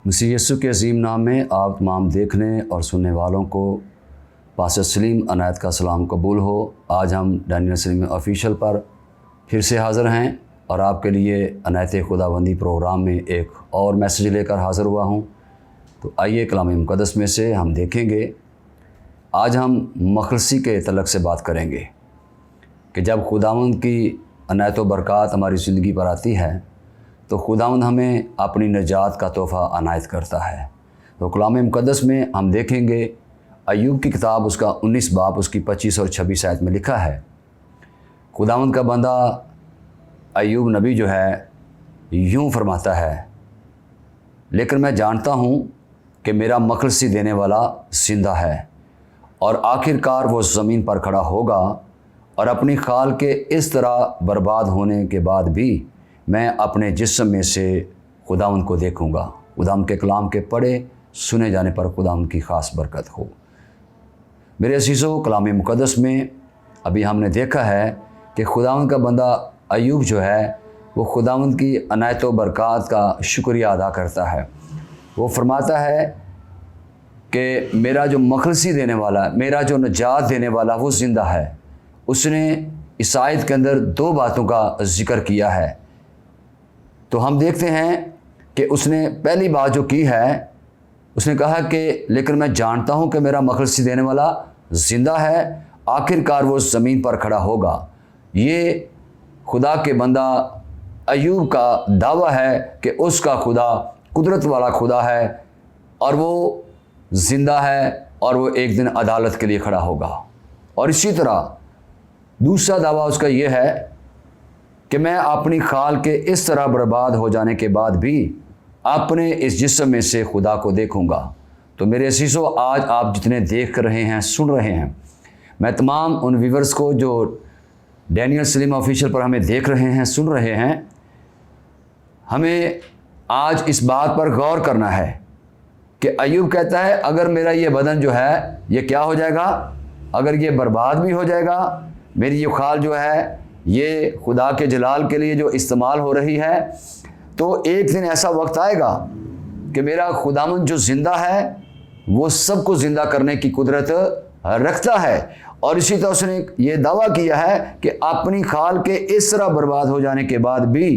मसीह यीशु के अजीम नाम में आप तमाम देखने और सुनने वालों को पास्टर सलीम अनायत का सलाम कबूल हो। आज हम डैनियल सलीम ऑफिशियल पर फिर से हाज़िर हैं और आपके लिए अनायत खुदाबंदी प्रोग्राम में एक और मैसेज लेकर हाज़िर हुआ हूं। तो आइए कलाम मुक़द्दस में से हम देखेंगे। आज हम मखलसी के तलक से बात करेंगे कि जब खुदावंद की अनायत व बरक़ात हमारी ज़िंदगी पर आती है तो खुदावंद हमें अपनी निजात का तोहफ़ा अनायत करता है। तो कलाम मुक़द्दस में हम देखेंगे अय्यूब की किताब उसका 19 बाब उसकी 25 और 26 आयत में लिखा है, खुदावंद का बंदा अय्यूब नबी जो है यूँ फरमाता है, लेकिन मैं जानता हूँ कि मेरा मखलसी देने वाला ज़िंदा है और आखिरकार वो ज़मीन पर खड़ा होगा और अपनी खाल के इस तरह बर्बाद होने के बाद भी मैं अपने जिस्म में से खुदावंद को देखूँगा। खुदावंद के कलाम के पढ़े सुने जाने पर खुदावंद की ख़ास बरकत हो। मेरे अज़ीज़ों, कलाम मुक़द्दस में अभी हमने देखा है कि खुदावंद का बंदा अय्यूब जो है वो खुदावंद की अनायत व बरक़ात का शुक्रिया अदा करता है। वो फरमाता है कि मेरा जो मखलसी देने वाला, मेरा जो निजात देने वाला वो ज़िंदा है। उसने इस आयत के अंदर दो बातों का ज़िक्र किया है। तो हम देखते हैं कि उसने पहली बात जो की है, उसने कहा कि लेकिन मैं जानता हूं कि मेरा मखलसी देने वाला ज़िंदा है, आखिरकार वो ज़मीन पर खड़ा होगा। ये खुदा के बंदा अय्यूब का दावा है कि उसका खुदा कुदरत वाला खुदा है और वो ज़िंदा है और वो एक दिन अदालत के लिए खड़ा होगा। और इसी तरह दूसरा दावा उसका ये है कि मैं अपनी खाल के इस तरह बर्बाद हो जाने के बाद भी अपने इस जिस्म में से खुदा को देखूंगा। तो मेरे अज़ीज़ों, आज आप जितने देख रहे हैं, सुन रहे हैं, मैं तमाम उन व्यूअर्स को जो डैनियल सलीम ऑफिशियल पर हमें देख रहे हैं, सुन रहे हैं, हमें आज इस बात पर गौर करना है कि अय्यूब कहता है अगर मेरा ये बदन जो है ये क्या हो जाएगा, अगर ये बर्बाद भी हो जाएगा, मेरी ये खाल जो है ये खुदा के जलाल के लिए जो इस्तेमाल हो रही है, तो एक दिन ऐसा वक्त आएगा कि मेरा खुदावंद जो ज़िंदा है वो सबको ज़िंदा करने की कुदरत रखता है। और इसी तरह उसने ये दावा किया है कि अपनी खाल के इस तरह बर्बाद हो जाने के बाद भी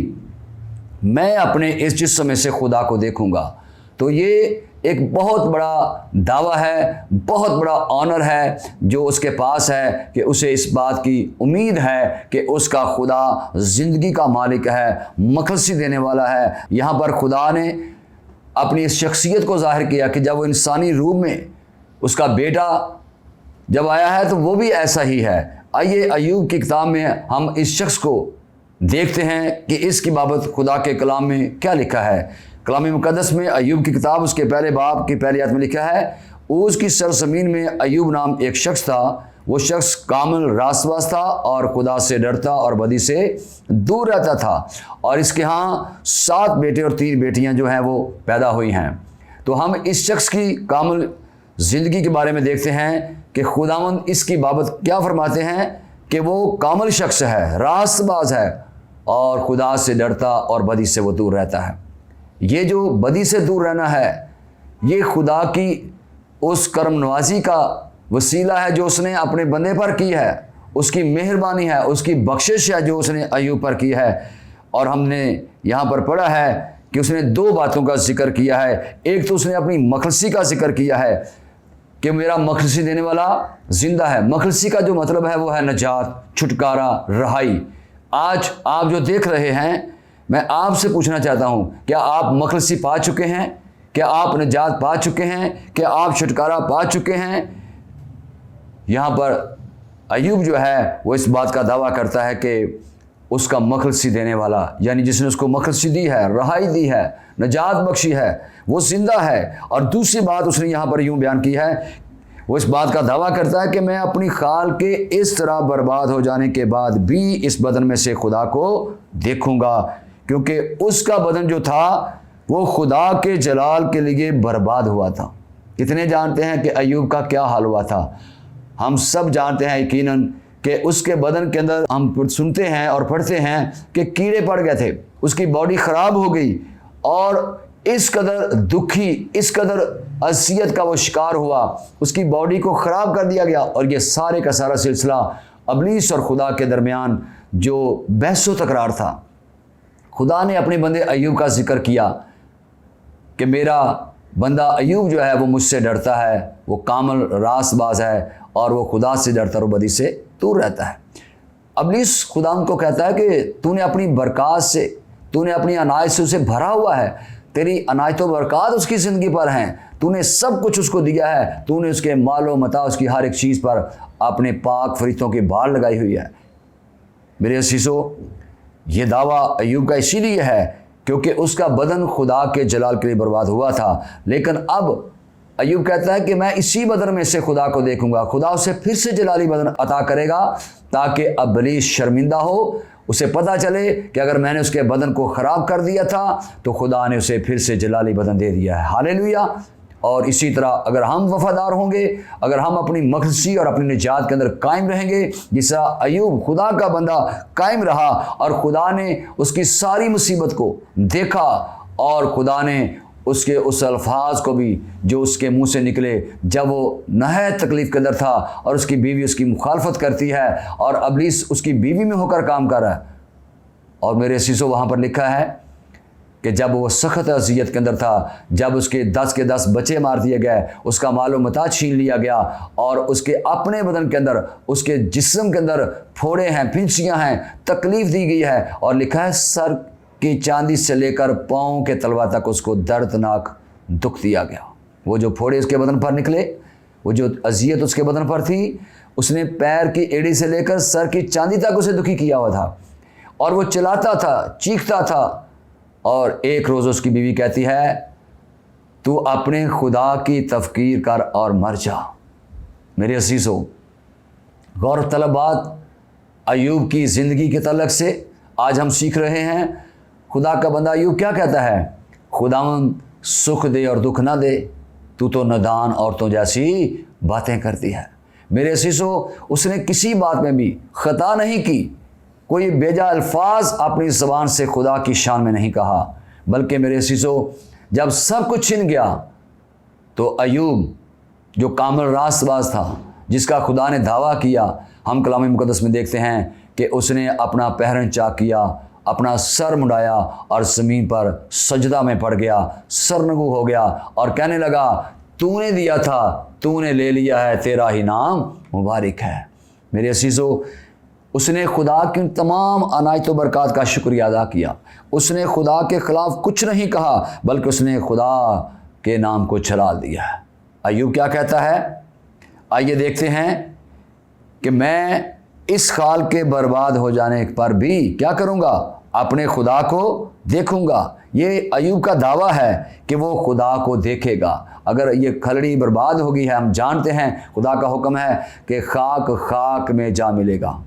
मैं अपने इस जिस्म में से खुदा को देखूंगा। तो ये एक बहुत बड़ा दावा है, बहुत बड़ा ऑनर है जो उसके पास है कि उसे इस बात की उम्मीद है कि उसका खुदा ज़िंदगी का मालिक है, मखलसी देने वाला है। यहाँ पर खुदा ने अपनी इस शख्सियत को ज़ाहिर किया कि जब वो इंसानी रूप में उसका बेटा जब आया है तो वो भी ऐसा ही है। आइए अय्यूब की किताब में हम इस शख्स को देखते हैं कि इसकी बाबत खुदा के कलाम में क्या लिखा है। कलाम मुक़द्दस में अय्यूब की किताब उसके पहले बाब की पहली आयत में लिखा है, उसकी सरज़मीन में अय्यूब नाम एक शख्स था। वो शख्स कामिल रास्तबाज था और खुदा से डरता और बदी से दूर रहता था। और इसके यहाँ 7 बेटे और 3 बेटियाँ जो हैं वो पैदा हुई हैं। तो हम इस शख्स की कामिल ज़िंदगी के बारे में देखते हैं कि खुदावंद इसकी बाबत क्या फरमाते हैं कि वो कामिल शख्स है, रास्तबाज है और खुदा से डरता और बदी से वो दूर रहता है। ये जो बदी से दूर रहना है ये खुदा की उस करम नवाजी का वसीला है जो उसने अपने बंदे पर की है, उसकी मेहरबानी है, उसकी बख्शिश है जो उसने अय्यूब पर की है। और हमने यहाँ पर पढ़ा है कि उसने 2 बातों का जिक्र किया है। एक तो उसने अपनी मखलसी का जिक्र किया है कि मेरा मखलसी देने वाला ज़िंदा है। मखलसी का जो मतलब है वो है निजात, छुटकारा, रहाई। आज आप जो देख रहे हैं, मैं आपसे पूछना चाहता हूं, क्या आप मखलसी पा चुके हैं? क्या आप निजात पा चुके हैं? क्या आप छुटकारा पा चुके हैं? यहाँ पर अय्यूब जो है वो इस बात का दावा करता है कि उसका मखलसी देने वाला, यानी जिसने उसको मखलसी दी है, रहाई दी है, निजात बख्शी है, वो ज़िंदा है। और दूसरी बात उसने यहाँ पर यूँ बयान की है, वो इस बात का दावा करता है कि मैं अपनी खाल के इस तरह बर्बाद हो जाने के बाद भी इस बदन में से खुदा को देखूंगा, क्योंकि उसका बदन जो था वो खुदा के जलाल के लिए बर्बाद हुआ था। कितने जानते हैं कि अय्यूब का क्या हाल हुआ था? हम सब जानते हैं यकीनन कि उसके बदन के अंदर हम सुनते हैं और पढ़ते हैं कि कीड़े पड़ गए थे, उसकी बॉडी ख़राब हो गई और इस कदर दुखी, इस कदर अज़ियत का वो शिकार हुआ, उसकी बॉडी को ख़राब कर दिया गया। और ये सारे का सारा सिलसिला इब्लीस और खुदा के दरमियान जो बहस व तकरार था। खुदा ने अपने बंदे अय्यूब का जिक्र किया कि मेरा बंदा अय्यूब जो है वो मुझसे डरता है, वो कामल रासबाज है और वो खुदा से डरता और बदी से दूर रहता है। इब्लीस खुदा को कहता है कि तूने अपनी बरक़ात से, तूने अपनी अनायत से उसे भरा हुआ है, तेरी अनायत व बरक़ात उसकी ज़िंदगी पर हैं, तूने सब कुछ उसको दिया है, तूने उसके मालो मता, उसकी हर एक चीज़ पर अपने पाक फरिश्तों की बाड़ लगाई हुई है। मेरे असीसो, ये दावा अय्यूब का इसीलिए है क्योंकि उसका बदन खुदा के जलाल के लिए बर्बाद हुआ था। लेकिन अब अय्यूब कहता है कि मैं इसी बदन में से खुदा को देखूंगा, खुदा उसे फिर से जलाली बदन अता करेगा ताकि इब्लीस शर्मिंदा हो, उसे पता चले कि अगर मैंने उसके बदन को ख़राब कर दिया था तो खुदा ने उसे फिर से जलाली बदन दे दिया है। हालेलुया। और इसी तरह अगर हम वफादार होंगे, अगर हम अपनी मखलसी और अपनी निजात के अंदर कायम रहेंगे, जिस तरह अय्यूब खुदा का बंदा कायम रहा और खुदा ने उसकी सारी मुसीबत को देखा और खुदा ने उसके उस अल्फाज को भी जो उसके मुंह से निकले जब वो नहायत तकलीफ़ के अंदर था और उसकी बीवी उसकी मुखालफत करती है और इब्लीस उसकी बीवी में होकर काम कर रहा है। और मेरे शीशो वहाँ पर लिखा है कि जब वो सख्त अज़ियत के अंदर था, जब उसके 10 के 10 बच्चे मार दिए गए, उसका मालो मता छीन लिया गया और उसके अपने बदन के अंदर, उसके जिस्म के अंदर फोड़े हैं, फिंसियाँ हैं, तकलीफ़ दी गई है। और लिखा है सर की चांदी से लेकर पाँव के तलवा तक उसको दर्दनाक दुख दिया गया। वो जो फोड़े उसके बदन पर निकले, वो जो अज़ियत उसके बदन पर थी, उसने पैर की एड़ी से लेकर सर की चांदी तक उसे दुखी किया हुआ था। और वो चिल्लाता था, चीखता था। और एक रोज़ उसकी बीवी कहती है, तू अपने खुदा की तफ़कीर कर और मर जा। मेरे असीसो, गौर तलब बात अय्यूब की ज़िंदगी के तलक से आज हम सीख रहे हैं। खुदा का बंदा अय्यूब क्या कहता है? खुदावंद सुख दे और दुख ना दे, तू तो नादान औरतों जैसी बातें करती है। मेरे असीसो, उसने किसी बात में भी ख़ता नहीं की, कोई बेजा अल्फाज अपनी ज़बान से खुदा की शान में नहीं कहा, बल्कि मेरे असीसो जब सब कुछ छिन गया तो अय्यूब जो कामल रासबाज था, जिसका खुदा ने दावा किया, हम कलाम मुक़द्दस में देखते हैं कि उसने अपना पहरन चाक किया, अपना सर मुड़ाया और ज़मीन पर सजदा में पड़ गया, सरनगू हो गया और कहने लगा, तूने दिया था, तूने ले लिया है, तेरा ही नाम मुबारक है। मेरे असीसो, उसने खुदा की तमाम अनायत व बरक़ात का शुक्रिया अदा किया। उसने खुदा के ख़िलाफ़ कुछ नहीं कहा, बल्कि उसने खुदा के नाम को छलाल दिया है। अय्यूब क्या कहता है? आइए देखते हैं कि मैं इस खाल के बर्बाद हो जाने पर भी क्या करूँगा? अपने खुदा को देखूँगा। ये अय्यूब का दावा है कि वो खुदा को देखेगा। अगर ये खलड़ी बर्बाद होगी है, हम जानते हैं खुदा का हुक्म है कि खाक खाक में जा मिलेगा।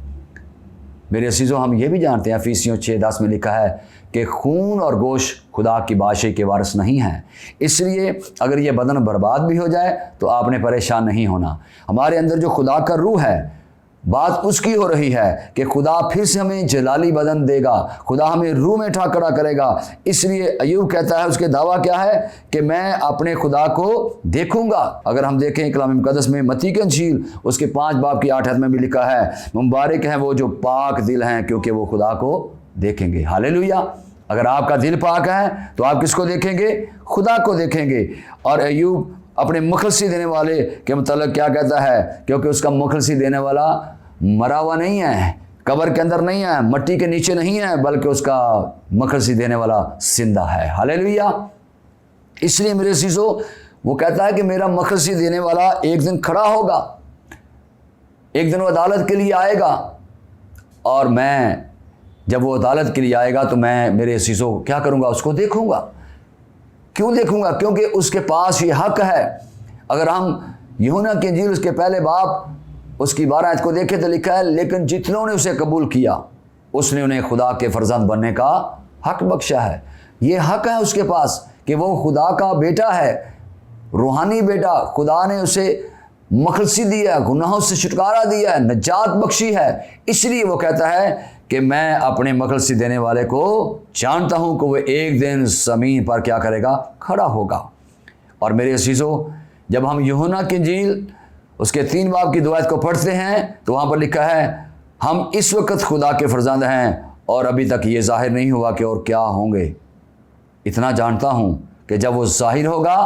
मेरे असीज़ों, हम ये भी जानते हैं इफिसियों 6:10 में लिखा है कि खून और गोश्त खुदा की बादशाही के वारिस नहीं हैं। इसलिए अगर ये बदन बर्बाद भी हो जाए तो आपने परेशान नहीं होना। हमारे अंदर जो खुदा का रूह है, बात उसकी हो रही है कि खुदा फिर से हमें जलाली बदन देगा, खुदा हमें रूह में उठा खड़ा करेगा। इसलिए अय्यूब कहता है, उसके दावा क्या है कि मैं अपने खुदा को देखूंगा। अगर हम देखें कलाम मुक़द्दस में मत्ती की इंजील उसके 5 बाब की 8 आयत में भी लिखा है, मुबारक हैं वो जो पाक दिल हैं क्योंकि वो खुदा को देखेंगे। हालेलुया। अगर आपका दिल पाक है तो आप किसको देखेंगे? खुदा को देखेंगे। और अय्यूब अपने मुखलसी देने वाले के मतलब क्या कहता है? क्योंकि उसका मुखलसी देने वाला मरा हुआ नहीं है, कब्र के अंदर नहीं है, मट्टी के नीचे नहीं है, बल्कि उसका मुखलसी देने वाला जिंदा है। हालेलुया। इसलिए मेरे अज़ीज़ों, वो कहता है कि मेरा मुखलसी देने वाला एक दिन खड़ा होगा, एक दिन वो अदालत के लिए आएगा और मैं जब वो अदालत के लिए आएगा तो मैं मेरे अज़ीज़ों क्या करूँगा? उसको देखूँगा। क्यों देखूंगा? क्योंकि उसके पास ये हक है। अगर हम यूहन्ना की इंजील उसके पहले बाब उसकी 12 आयत को देखें तो लिखा है, लेकिन जितनों ने उसे कबूल किया उसने उन्हें खुदा के फर्जंद बनने का हक बख्शा है। ये हक है उसके पास कि वो खुदा का बेटा है, रूहानी बेटा। खुदा ने उसे मखलसी दिया, गुनाहों से छुटकारा दिया है, नजात बख्शी है। इसलिए वो कहता है कि मैं अपने मखलसी देने वाले को जानता हूँ कि वो एक दिन ज़मीन पर क्या करेगा, खड़ा होगा। और मेरे अज़ीज़ों, जब हम यूहन्ना की इंजील उसके 3 बाब की दुआत को पढ़ते हैं तो वहाँ पर लिखा है, हम इस वक्त खुदा के फरजंद हैं और अभी तक ये ज़ाहिर नहीं हुआ कि और क्या होंगे। इतना जानता हूँ कि जब वो ज़ाहिर होगा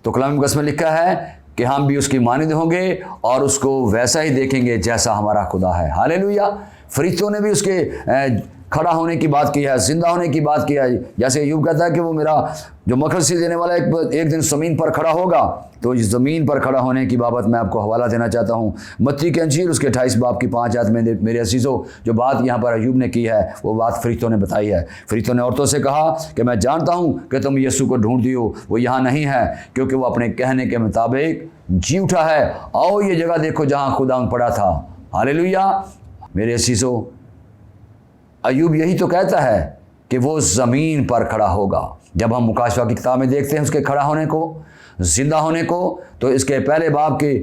तो कलाम मुक़द्दस में लिखा है कि हम भी उसकी मानद होंगे और उसको वैसा ही देखेंगे जैसा हमारा खुदा है। हालेलुया। फरिश्तों ने भी उसके खड़ा होने की बात की है, जिंदा होने की बात की है। जैसे अय्यूब कहता है कि वो मेरा जो मखलसी देने वाला एक दिन ज़मीन पर खड़ा होगा, तो इस ज़मीन पर खड़ा होने की बाबत मैं आपको हवाला देना चाहता हूँ। मत्ती की अंजील उसके 28 बाब की 5 आयत में मेरे अज़ीज़ों, जो बात यहाँ पर अय्यूब ने की है वो बात फरिश्तों ने बताई है। फरिश्तों ने औरतों से कहा कि मैं जानता हूँ कि तुम यीशु को ढूंढती हो, वो यहाँ नहीं है क्योंकि वो अपने कहने के मुताबिक जी उठा है। आओ ये जगह देखो जहाँ खुदा पड़ा था। हालेलुया। मेरे अज़ीज़ों, अय्यूब यही तो कहता है कि वो ज़मीन पर खड़ा होगा। जब हम मुकाशवा की किताब में देखते हैं उसके खड़ा होने को, ज़िंदा होने को, तो इसके पहले बाब के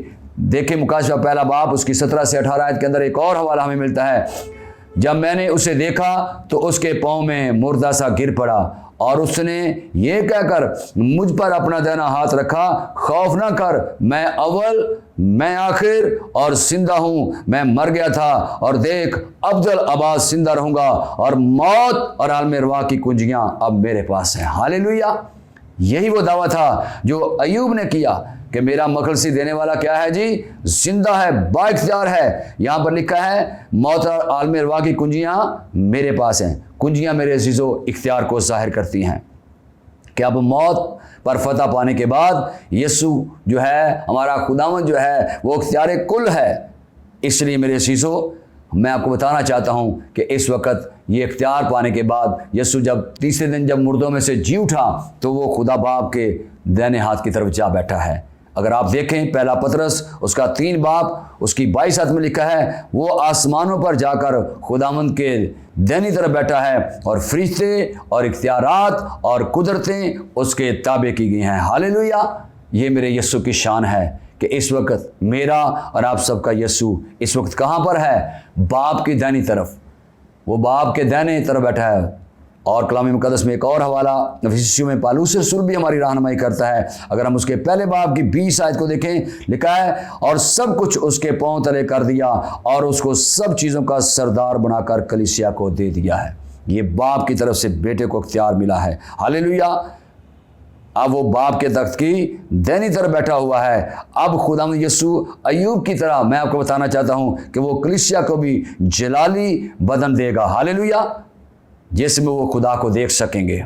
देखें, मुकाशवा पहला बाब उसकी 17 से 18 आयत के अंदर एक और हवाला हमें मिलता है। जब मैंने उसे देखा तो उसके पाँव में मुर्दा सा गिर पड़ा और उसने ये कहकर मुझ पर अपना दाहिना हाथ रखा, खौफ ना कर, मैं अव्वल मैं आखिर और जिंदा हूँ। मैं मर गया था और देख अब्दुल अब्बास जिंदा रहूँगा और मौत और आलम अरवाह की कुंजियाँ अब मेरे पास हैं। हालेलुया। यही वो दावा था जो अय्यूब ने किया कि मेरा मखलसी देने वाला क्या है जी, जिंदा है, बाइख्तियार है। यहाँ पर लिखा है मौत और आलम अरवाह की कुंजियाँ मेरे पास हैं। कुंजियाँ मेरे अज़ीज़ों इख्तियार को ज़ाहिर करती हैं कि अब मौत पर फतह पाने के बाद यीशु जो है, हमारा खुदावंद जो है, वो इख्तियार कुल है। इसलिए मेरे अज़ीज़ों, मैं आपको बताना चाहता हूँ कि इस वक्त ये इख्तियार पाने के बाद यीशु जब तीसरे दिन जब मुर्दों में से जी उठा तो वो खुदा बाप के दाहिने हाथ की तरफ जा बैठा है। अगर आप देखें पहला पतरस उसका 3 बाब उसकी 22 आयत में लिखा है, वो आसमानों पर जाकर खुदावंद के दाहिनी तरफ बैठा है और फरिश्ते और इख्तियारात और कुदरतें उसके ताबे की गई हैं। हालेलुया। ये मेरे यीशु की शान है कि इस वक्त मेरा और आप सबका यीशु इस वक्त कहाँ पर है, बाप की दाहिनी तरफ। वो बाप के दाहिने तरफ बैठा है। और कलाम मुक़द्दस में एक और हवाला इफिसियों में पौलुस रसूल भी हमारी रहनुमाई करता है। अगर हम उसके पहले बाब की 20 आयत को देखें, लिखा है और सब कुछ उसके पांव तले कर दिया और उसको सब चीज़ों का सरदार बनाकर कलीसिया को दे दिया है। ये बाप की तरफ से बेटे को इख्तियार मिला है। हालेलुया। अब वो बाप के तख्त की दाहिनी तरफ बैठा हुआ है। अब खुदावंद यीशु अय्यूब की तरह मैं आपको बताना चाहता हूँ कि वो कलीसिया को भी जलाली बदन देगा। हालेलुया। जिसमें वो खुदा को देख सकेंगे।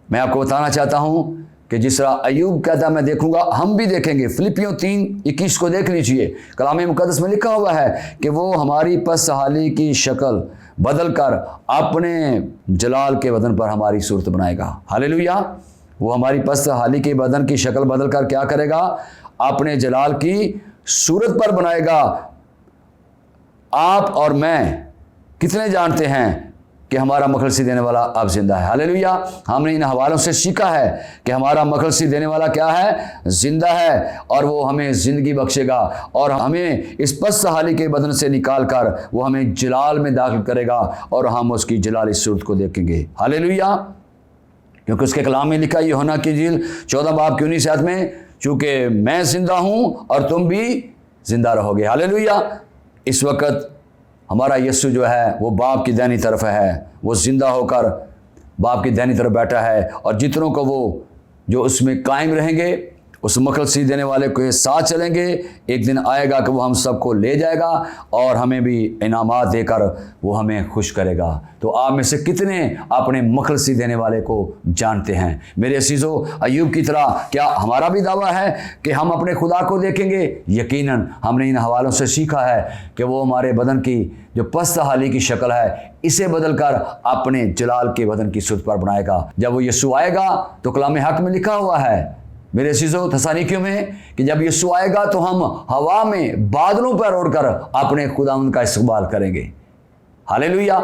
मैं आपको बताना चाहता हूं कि जिस तरह अय्यूब कहता मैं देखूंगा, हम भी देखेंगे। फिलिपियों 3:21 को देख लीजिए। कलाम मुक़द्दस में लिखा हुआ है कि वो हमारी पसहाली की शक्ल बदल कर अपने जलाल के बदन पर हमारी सूरत बनाएगा। हालेलुया। वो हमारी पसहाली के बदन की शक्ल बदल कर क्या करेगा, अपने जलाल की सूरत पर बनाएगा। आप और मैं कितने जानते हैं कि हमारा मखलसी देने वाला अब जिंदा है। हालेलुया। हमने इन हवालों से सीखा है कि हमारा मखलसी देने वाला क्या है, जिंदा है और वो हमें ज़िंदगी बख्शेगा और हमें इस पसहाली के बदन से निकाल कर वो हमें जलाल में दाखिल करेगा और हम उसकी जलाली सूरत को देखेंगे। हालेलुया। क्योंकि उसके कलाम में लिखा यूहन्ना की इंजील 14 बाब की 19 आयत में, चूँकि मैं जिंदा हूँ और तुम भी जिंदा रहोगे। हालेलुया। इस वक्त हमारा यीशु जो है वो बाप की दाहिनी तरफ है। वो जिंदा होकर बाप की दाहिनी तरफ बैठा है और जितनों को वो जो उसमें कायम रहेंगे, उस मखलसी देने वाले के साथ चलेंगे, एक दिन आएगा कि वो हम सबको ले जाएगा और हमें भी इनामात देकर वो हमें खुश करेगा। तो आप में से कितने अपने मखलसी देने वाले को जानते हैं? मेरे अज़ीज़ों, अय्यूब की तरह क्या हमारा भी दावा है कि हम अपने खुदा को देखेंगे? यकीनन हमने इन हवालों से सीखा है कि वो हमारे बदन की जो पस्तहाली की शक्ल है इसे बदलकर अपने जलाल के बदन की सूरत पर बनाएगा। जब वो यीशु आएगा तो कलाम हक में लिखा हुआ है मेरे अज़ीज़ों थस्सलुनीकियों में कि जब यीशु आएगा तो हम हवा में बादलों पर उड़कर अपने खुदावंद का इस्तकबाल करेंगे। हालेलुया।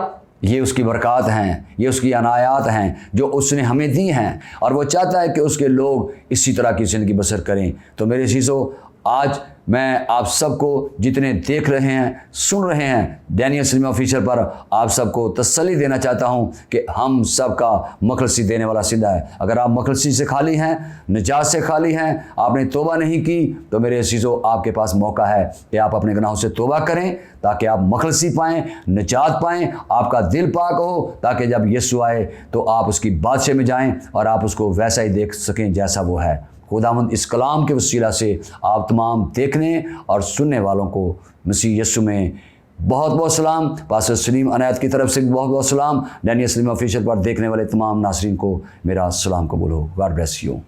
ये उसकी बरक़ात हैं, ये उसकी अनायात हैं जो उसने हमें दी हैं और वो चाहता है कि उसके लोग इसी तरह की ज़िंदगी बसर करें। तो मेरे अज़ीज़ों, आज मैं आप सबको जितने देख रहे हैं, सुन रहे हैं डैनियल सलीम ऑफिशियल पर, आप सबको तसल्ली देना चाहता हूं कि हम सबका मखलसी देने वाला सिद्धा है। अगर आप मखलसी से खाली हैं, निजात से खाली हैं, आपने तौबा नहीं की, तो मेरे अजीज़ों आपके पास मौका है कि आप अपने गुनाहों से तौबा करें ताकि आप मखलसी पाएँ, निजात पाएँ, आपका दिल पाक हो, ताकि जब यीशु आए तो आप उसकी बादशाह में जाएँ और आप उसको वैसा ही देख सकें जैसा वो है। खुदावंद इस कलाम के वसीला से आप तमाम देखने और सुनने वालों को मसीह यीशु में बहुत बहुत सलाम। पास्टर सलीम अनायत की तरफ से भी बहुत बहुत सलाम। डैनियल सलीम ऑफिशियल पर देखने वाले तमाम नाज़रीन को मेरा सलाम कबूल हो। God bless you.